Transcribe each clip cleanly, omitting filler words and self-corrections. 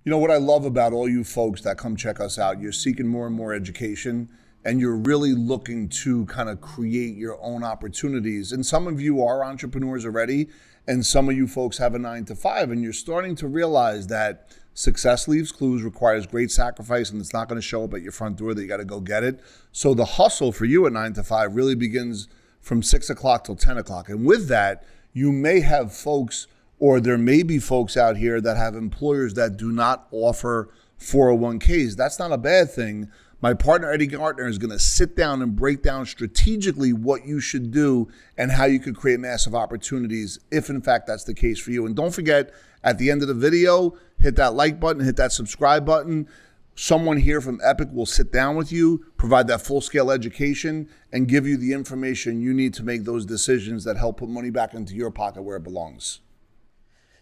You know what I love about all you folks that come check us out, you're seeking more and more education and you're really looking to kind of create your own opportunities. And some of you are entrepreneurs already, and some of you folks have a 9 to 5, and you're starting to realize that success leaves clues, requires great sacrifice, and it's not going to show up at your front door that you got to go get it. So the hustle for you at 9 to 5 really begins from 6 o'clock till 10 o'clock. And with that, you may have folks, or there may be folks out here that have employers that do not offer 401ks. That's not a bad thing. My partner, Eddie Gartner, is going to sit down and break down strategically what you should do and how you could create massive opportunities if, in fact, that's the case for you. And don't forget, at the end of the video, hit that like button, hit that subscribe button. Someone here from Epic will sit down with you, provide that full-scale education, and give you the information you need to make those decisions that help put money back into your pocket where it belongs.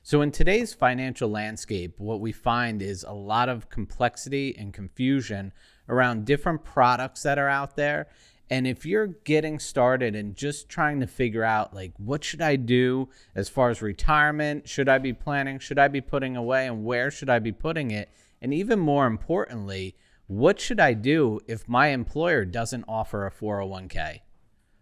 So in today's financial landscape, what we find is a lot of complexity and confusion around different products that are out there. And if you're getting started and just trying to figure out, like, what should I do as far as retirement? Should I be planning? Should I be putting away? And where should I be putting it? And even more importantly, what should I do if my employer doesn't offer a 401k?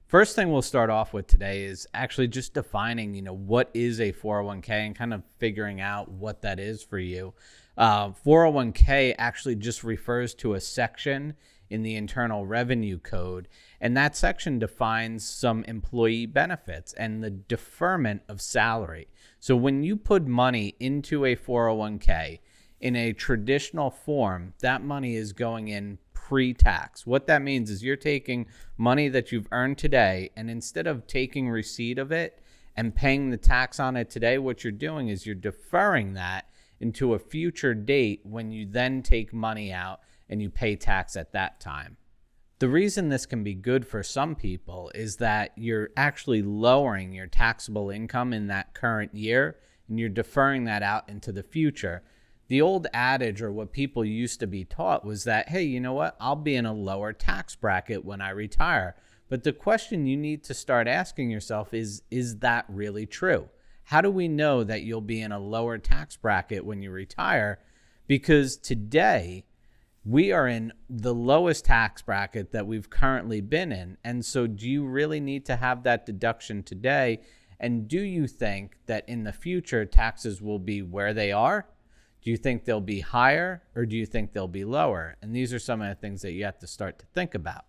First thing we'll start off with today is actually just defining, what is a 401k and kind of figuring out what that is for you. 401k actually just refers to a section in the Internal Revenue Code, and that section defines some employee benefits and the deferment of salary. So when you put money into a 401k in a traditional form, that money is going in pre-tax. What that means is you're taking money that you've earned today, and instead of taking receipt of it and paying the tax on it today, what you're doing is you're deferring that into a future date when you then take money out and you pay tax at that time. The reason this can be good for some people is that you're actually lowering your taxable income in that current year, and you're deferring that out into the future. The old adage, or what people used to be taught, was that, hey, you know what? I'll be in a lower tax bracket when I retire. But the question you need to start asking yourself is that really true? How do we know that you'll be in a lower tax bracket when you retire? Because today, we are in the lowest tax bracket that we've currently been in. And so do you really need to have that deduction today? And do you think that in the future, taxes will be where they are? Do you think they'll be higher, or do you think they'll be lower? And these are some of the things that you have to start to think about.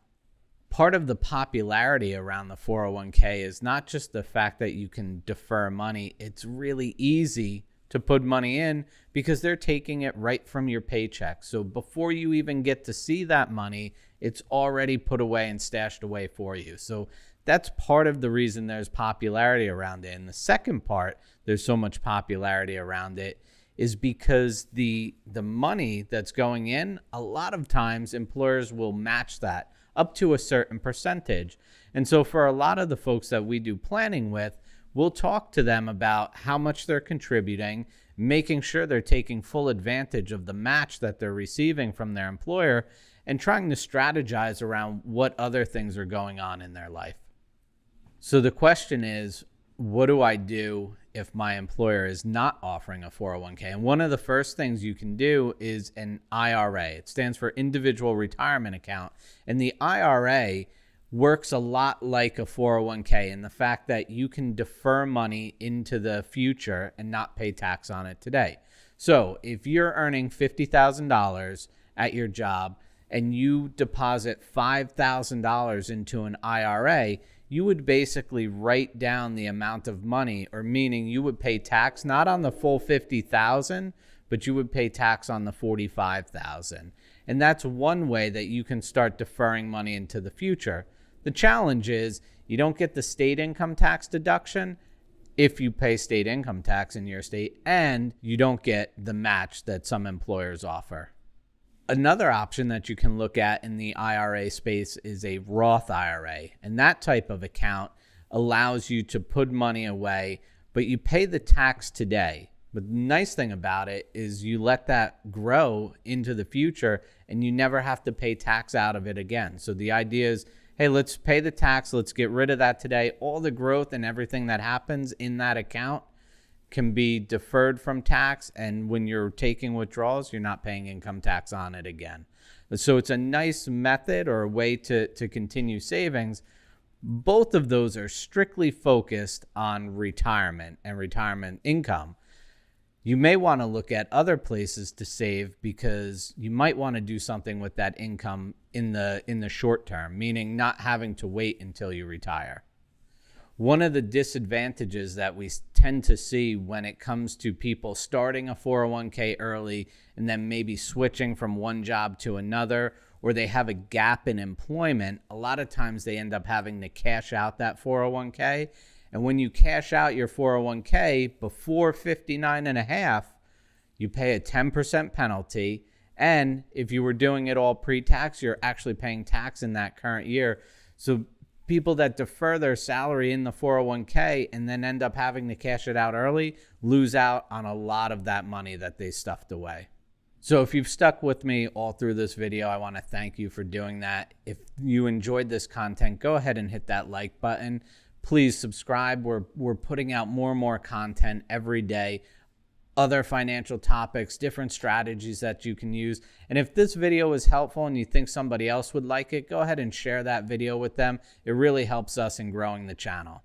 Part of the popularity around the 401k is not just the fact that you can defer money. It's really easy to put money in because they're taking it right from your paycheck. So before you even get to see that money, it's already put away and stashed away for you. So that's part of the reason there's popularity around it. And the second part, there's so much popularity around it, is because the money that's going in, a lot of times employers will match that up to a certain percentage. And so for a lot of the folks that we do planning with, we'll talk to them about how much they're contributing, making sure they're taking full advantage of the match that they're receiving from their employer, and trying to strategize around what other things are going on in their life. So the question is, what do I do if my employer is not offering a 401k? And one of the first things you can do is an IRA. It stands for Individual Retirement Account. And the IRA works a lot like a 401k in the fact that you can defer money into the future and not pay tax on it today. So if you're earning $50,000 at your job and you deposit $5,000 into an IRA, you would basically write down the amount of money, or meaning you would pay tax not on the full $50,000, but you would pay tax on the $45,000. And that's one way that you can start deferring money into the future. The challenge is you don't get the state income tax deduction if you pay state income tax in your state, and you don't get the match that some employers offer. Another option that you can look at in the IRA space is a Roth IRA. And that type of account allows you to put money away, but you pay the tax today. But the nice thing about it is you let that grow into the future and you never have to pay tax out of it again. So the idea is, hey, let's pay the tax. Let's get rid of that today. All the growth and everything that happens in that account can be deferred from tax, and when you're taking withdrawals, you're not paying income tax on it again. So it's a nice method or a way to continue savings. Both of those are strictly focused on retirement and retirement income. You may want to look at other places to save because you might want to do something with that income in the short term, meaning not having to wait until you retire. One of the disadvantages that we tend to see when it comes to people starting a 401k early and then maybe switching from one job to another, or they have a gap in employment, a lot of times they end up having to cash out that 401k. And when you cash out your 401k before 59 and a half, you pay a 10% penalty. And if you were doing it all pre-tax, you're actually paying tax in that current year. So people that defer their salary in the 401k and then end up having to cash it out early lose out on a lot of that money that they stuffed away. So if you've stuck with me all through this video, I want to thank you for doing that. If you enjoyed this content, go ahead and hit that like button. Please subscribe. We're putting out more and more content every day. Other financial topics, different strategies that you can use. And if this video is helpful and you think somebody else would like it, go ahead and share that video with them. It really helps us in growing the channel.